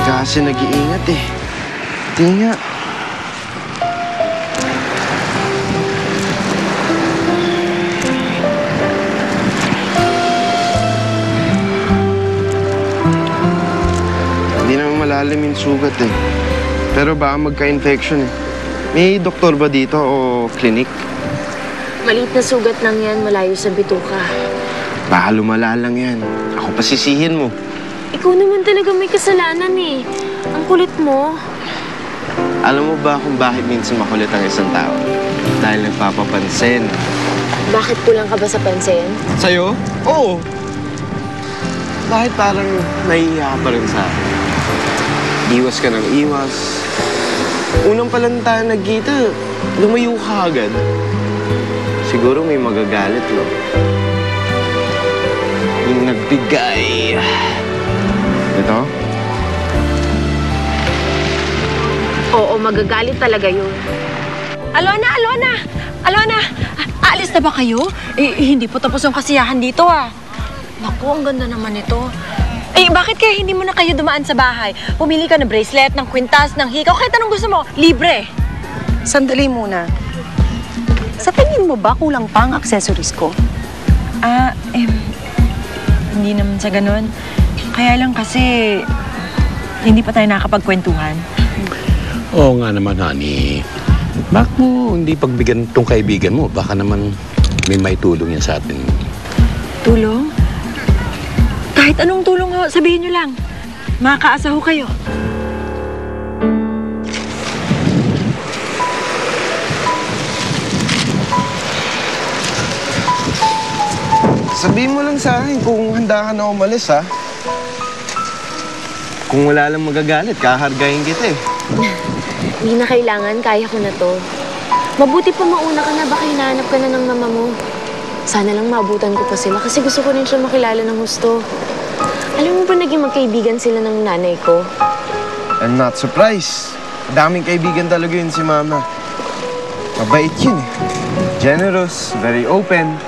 kasi nag-iingat eh. Hindi nga. Hindi naman malalim yung sugat eh. Pero baka magka-infection eh. May doktor ba dito o clinic? Maliit na sugat lang yan, malayo sa bituka. Baka lumala lang yan. Ako pasisihin mo. Ikaw naman talaga may kasalanan eh. Ang kulit mo. Alam mo ba kung bakit minsan makulit ang isang tao? Dahil nagpapapansin. Bakit kulang ka ba sa pansin? Sa'yo? Oo. Bakit parang nahihiya ka pa rin sa akin? Iwas ka ng iwas. Unang palang tayo nagkita, lumayo ka agad. Siguro may magagalit, no? Yung nagbigay. Ito? Oo, magagalit talaga yun. Alona! Alona! Alona! Aalis na ba kayo? Hindi po tapos ang kasiyahan dito ah. Naku, ang ganda naman ito. Bakit kaya hindi mo na kayo dumaan sa bahay? Pumili ka ng bracelet, ng kwintas, ng hikaw, kahit anong gusto mo. Libre! Sandali muna. Sa tingin mo ba kulang pa ang accessories ko? Hindi naman sa ganun. Kaya lang kasi hindi pa tayo nakakapagkwentuhan. Oo nga naman, honey. Bakit mo hindi pagbigyan tong kaibigan mo? Baka naman may maitulong yan sa atin. Tulong? Kahit anong tulong ho, sabihin nyo lang. Makakaasa ho kayo. Sabihin mo lang sa akin kung handa ka na umalis, ha? Kung wala lang magagalit, kahargahin kita eh. Hindi na kailangan, kaya ko na to. Mabuti pa mauna ka na, baka hinahanap ka na ng mama mo. Sana lang maabutan ko pa sila kasi gusto ko rin siya makilala ng gusto. Alam mo ba naging magkaibigan sila ng nanay ko? I'm not surprised. Daming kaibigan talaga yun si Mama. Mabait yun eh. Generous, very open.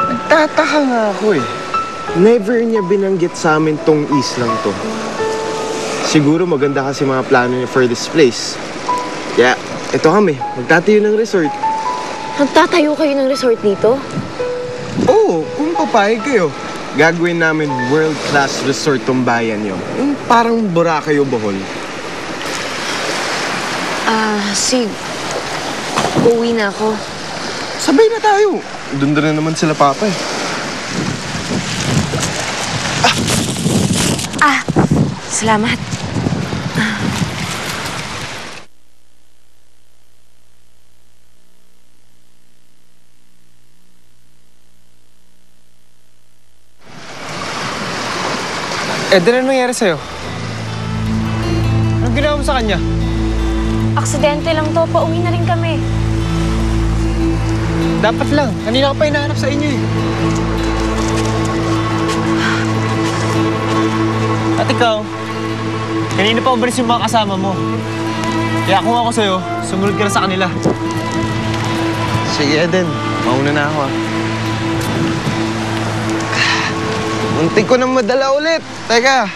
Nagtataka nga ako eh. Never niya binanggit sa amin tong islang to. Siguro maganda kasi mga plano niya for this place. Kaya, ito kami. Magtatayo ng resort. Magtatayo kayo ng resort dito? Oo, kung papayag kayo. Gagawin namin world-class resort tong bayan niyo. Yung parang Boracay o Bohol. Sig. Uwi na ako. Sabay na tayo. Doon na naman sila Papa eh. Salamat. Eden, ano nangyari sa'yo? Anong ginawa mo sa kanya? Aksidente lang to. Pauwi na rin kami. Dapat lang. Kanina ka pa hinahanap sa inyo eh. At ikaw, kanina pa umalis yung mga kasama mo. Kaya kung ako sa'yo, sumunod ka na sa kanila. Sige, Eden. Mauna na ako ah. Muntik ko na madala ulit. Teka.